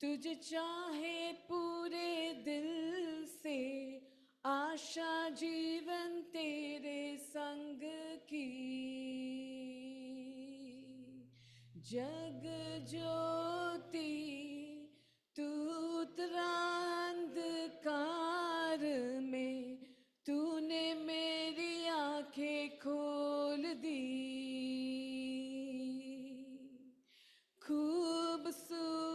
तुझे चाहे पूरे दिल से, आशा जीवन तेरे संग की। जग ज्योति तू उतरा अंधकार में, तूने मेरी आंखें खोल दी। खूबसूरती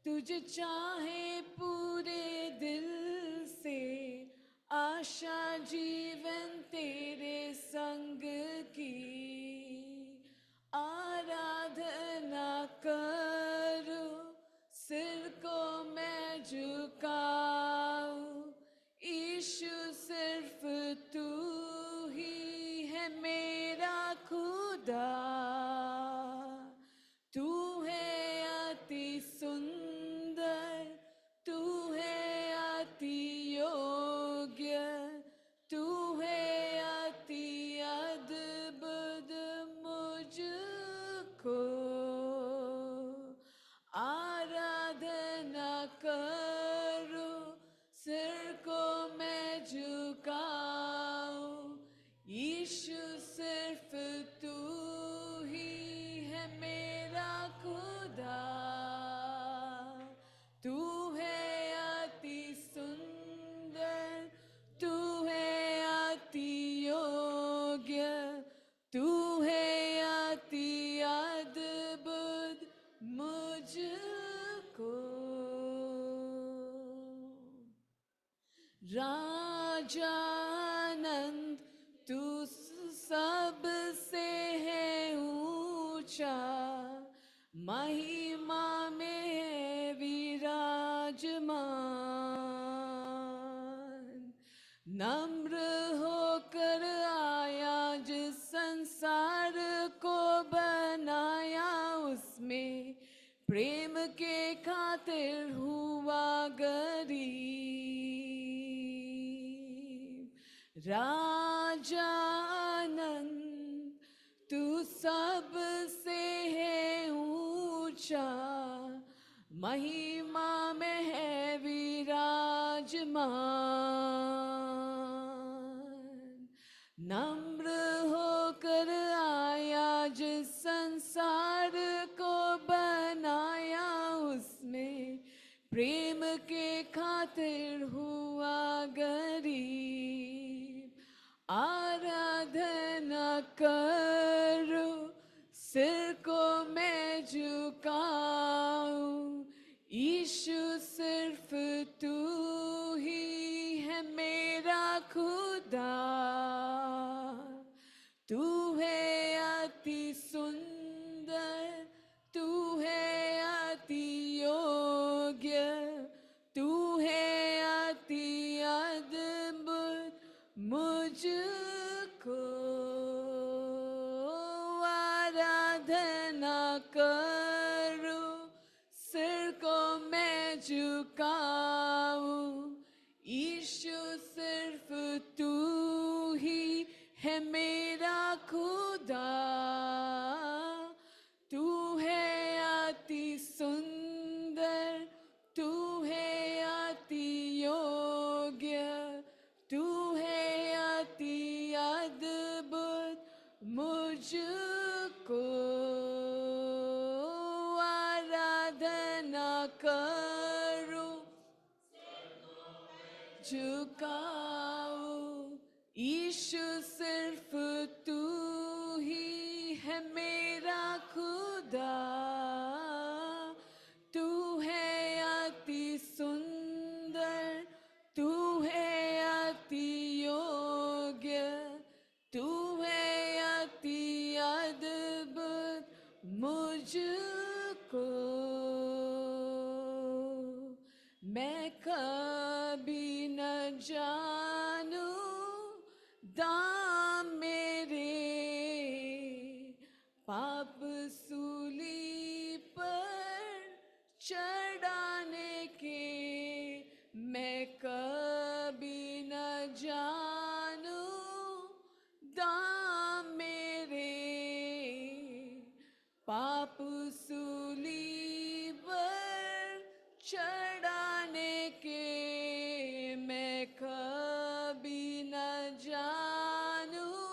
तुझे चाहे पूरे दिल से, आशा जीवन तेरे संग की। आराधना करो, सिर को मैं झुकाऊं, यीशु सिर्फ तू ही है मेरा खुदा। तू है अति सुंदर, तू है अति योग्य, तू है अति अद्भुत मुझको। आराधना करो, सिर को मैं झुकाऊं, यीशु सिर्फ तू ही है मेरा खुदा। तू है अति सुंदर, तू है अति योग्य, तू है अति अद्भुत मुझको। राजानंद तू सबसे है ऊंचा, महिमा में है विराजमान। नम्र होकर आया, जिस संसार को बनाया, उसमें प्रेम के खातिर हुआ गरीब। राजानंद तू सबसे है ऊंचा, महिमा में है विराजमान। नम्र होकर आया, जिस संसार को बनाया, उसमें प्रेम के खातिर हुआ गरीब। आराधना करो, सिर को मैं झुकाऊं, यीशु सिर्फ तू ही है मेरा खुदा। तू है अति सुंदर, तू है अति योग्य, तू है अति अद्भुत मुझको। आराधना करो, सिर को मैं झुकाऊं, यीशु सिर्फ तू ही है मेरा खुदा। तू है अति सुंदर, तू है अति योग्य, तू है अति अद्भुत मुझको। आराधना करो, झुकाओ, यीशु सिर्फ तू ही है मेरा खुदा। तू है अति सुंदर, तू है अति योग्य, तू है अति अद्भुत मुझको। मैं कभी न जानूं दाम मेरे, पाप सूली पर चढ़ाने के। मैं कभी न जानूं दाम मेरे, पाप सूली छड़ाने के मैं कभी न जानूं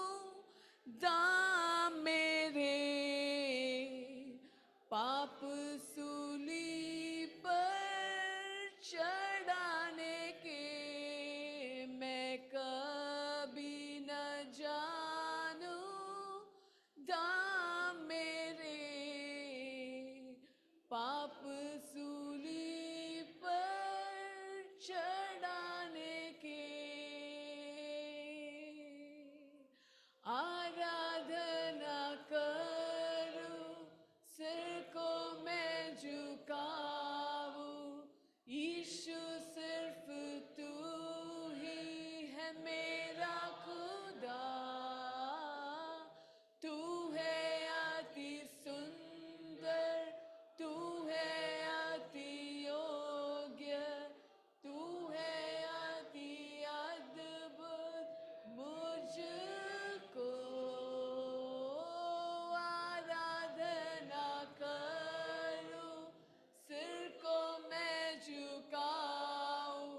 दाम मेरे पाप सूली पर चढ़ाने के मैं कभी न जानूं दाम मेरे पाप सूली पर चढ़ाने के आराधना करूं सिर को मैं झुकाऊं यीशु सिर्फ तू ही है मेरा खुदा तू है अति सुंदर तू है अति योग्य तू है अति अद्भुत मुझको आराधना करूं सिर को मैं झुकाऊं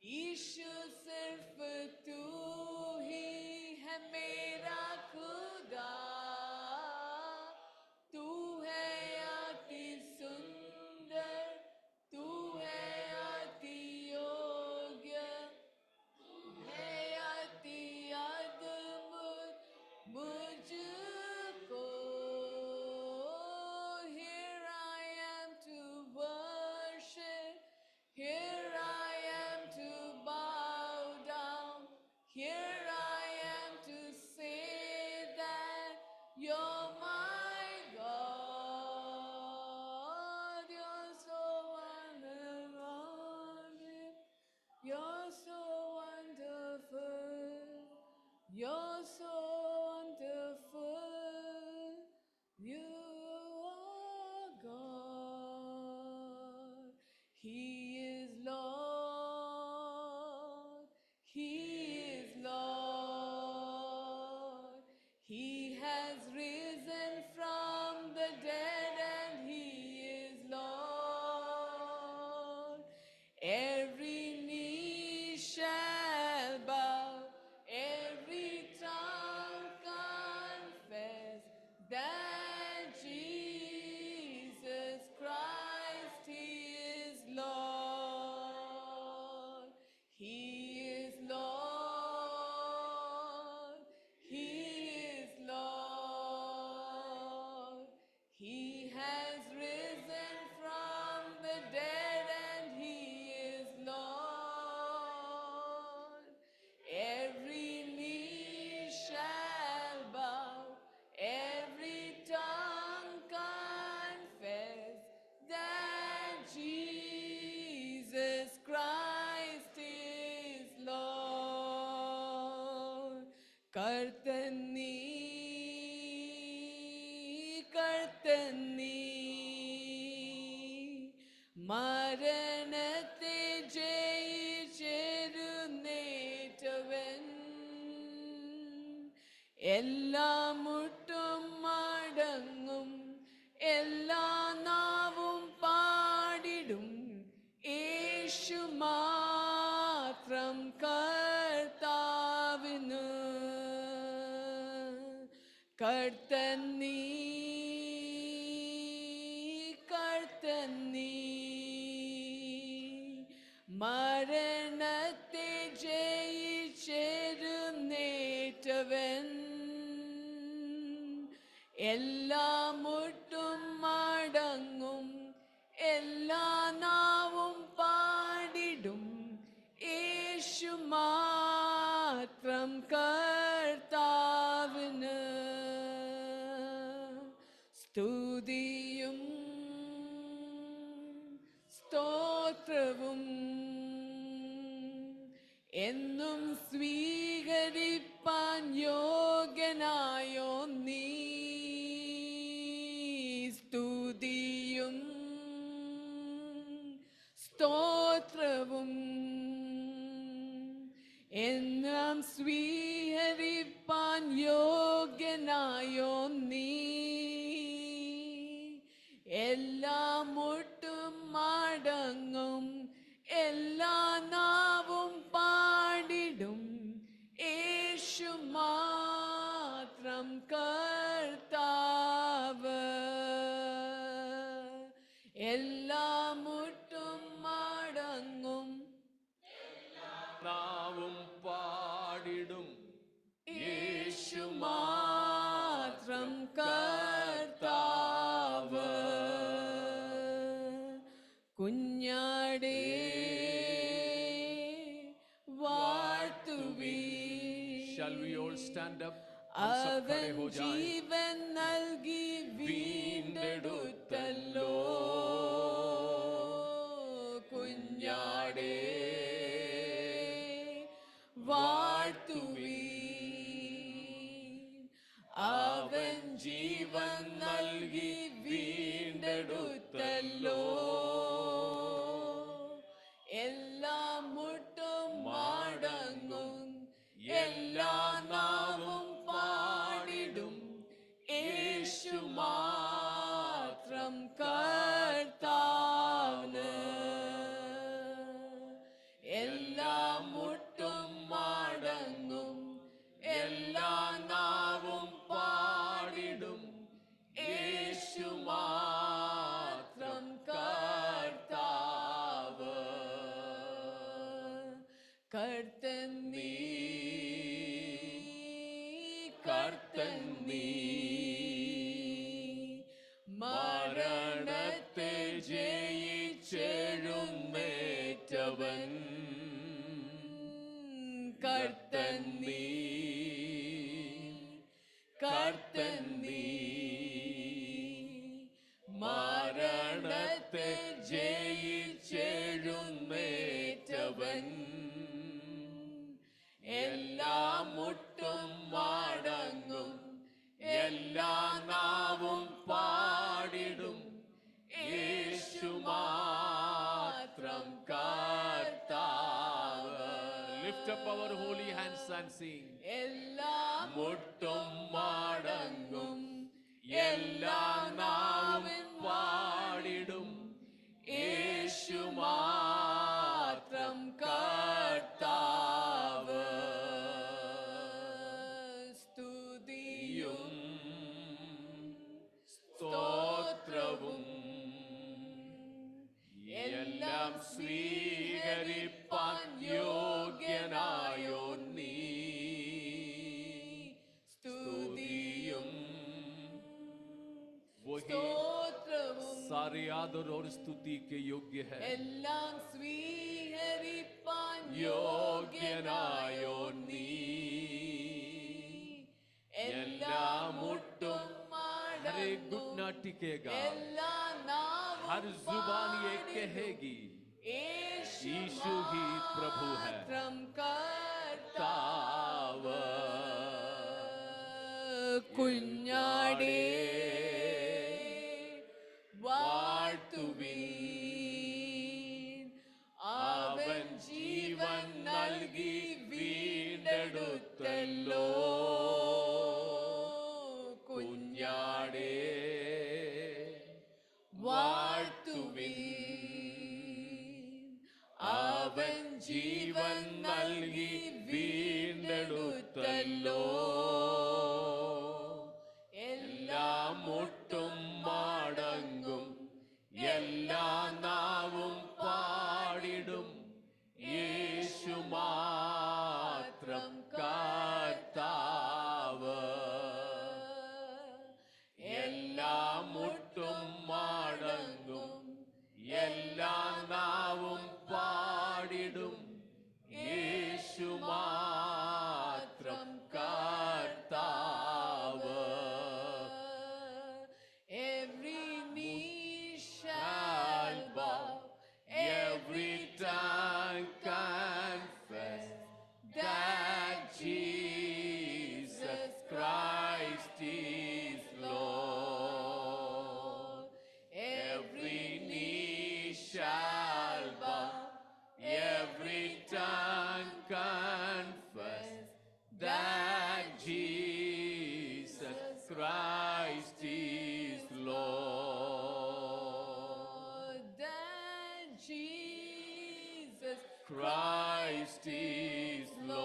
यीशु सिर्फ तू ही है मेरा खुदा तू है अति सुंदर तू है अति योग्य है अति अद्भुत मुझको here I am to worship here I am to bow down here I am to say that you're my God you're so wonderful you're so wonderful you're so wonderful you are God he is Lord he is Lord he has risen from the dead and he is Lord every knee shall bow every tongue confess that Jesus Christ he is Lord he is Lord he is Lord he has risen from the dead and he is Lord every knee shall bow every tongue confess that Jesus Christ is Lord कर्तनी മരണത്തെ ജയിച്ചെഴുന്നേറ്റവൻ എല്ലാ മുട്ടും മടങ്ങും എല്ലാ നാവും പാടിടും യേശു മാത്രം കർത്താവിന് കർത്തനീ മരണത്തെ ജയിച്ചെഴുന്നേറ്റവൻ എല്ലാ മുട്ടും മടങ്ങും എല്ലാ നാവും പാടിടും യേശു മാത്രം കർത്താവിന് സ്തുതിയും സ്തോത്രവും എന്നും സ്വീകരിപ്പാൻ യോഗ്യനായോ നീ സ്തുതിയും സ്തോത്രവും എന്നും സ്വീകരിപ്പാൻ യോഗ്യനായോ നീ എല്ലാ മുട്ടും മടങ്ങും എല്ലാ നാവും പാടിടും യേശു മാത്രം കർത്താവ്. എല്ലാ മുട്ടും മടങ്ങും, നാവും പാടിടും യേശു മാത്രം കർത്താവ്. കുഞ്ഞാടേ വാഴ്ത്തുവീൻ. Shall we all stand up? അവൻ ജീവൻ നൽകി വീണ്ടെടുത്തല്ലോ. കുഞ്ഞാടേ വാഴ്ത്തുവീൻ. അവൻ ജീവൻ നൽകി വീണ്ടെടുത്തല്ലോ. എല്ലാ മുട്ടും മടങ്ങും, എല്ലാ നാവും പാടിടും യേശു മാത്രം കർത്താവ്. എല്ലാ മുട്ടും മടങ്ങും, എല്ലാ നാവും പാടിടും യേശു മാത്രം കർത്താവ്. കർത്തൻ നീ, കർത്തൻ നീ, മരണത്തെ ജയിച്ചെഴുന്നേറ്റവൻ. കർത്തൻ നീ, കർത്തൻ നീ, മരണത്തെ ജയിച്ചെഴുന്നേറ്റവൻ. എല്ലാ മുട്ടും മടങ്ങും, എല്ലാ നാവും പാടിടും യേശു മാത്രം കർത്താവ്. Lift up our holy hands and sing. എല്ലാ മുട്ടും മടങ്ങും, എല്ലാ നാവും പാടിടും യേശു മാത്രം കർത്താവ്. സ്തുതിയും സ്തോത്രവും എല്ലാം സ്വീകരിപ്പാൻ യോഗ്യനായോ നീ. സ്തുതിയും സ്തോത്രവും सारे आदर और स्तुति के योग्य है. എല്ലാം സ്വീകരിപ്പാൻ യോഗ്യനായോ നീ. എല്ലാ മുട്ടും हर एक घुटना टिकेगा, എല്ലാ നാവും हर जुबान ये कहेगी यीशु ही प्रभु है. മാത്രം കർത്താവ്. കുഞ്ഞാടേ വാഴ്ത്തുവീൻ. അവൻ ജീവൻ നൽകി വീണ്ടെടുത്തല്ലോ. കുഞ്ഞാടേ വാഴ്ത്തുവീൻ. അവൻ ജീവൻ നൽകി വീണ്ടെടുത്തല്ലോ. എല്ലാ മുട്ടും മടങ്ങും, എല്ലാ നാവും പാടിടും യേശു മാത്രം കർത്താവ്. എല്ലാ മുട്ടും മടങ്ങും, എല്ലാ നാവും പാടിടും യേശു മാത്രം കർത്താവ്. Every knee shall bow, every tongue confess that Jesus Christ is Lord. Every knee shall bow, every tongue confess that Jesus Christ is Lord. That Jesus Christ is Lord.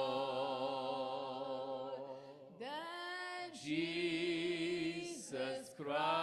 That Jesus Christ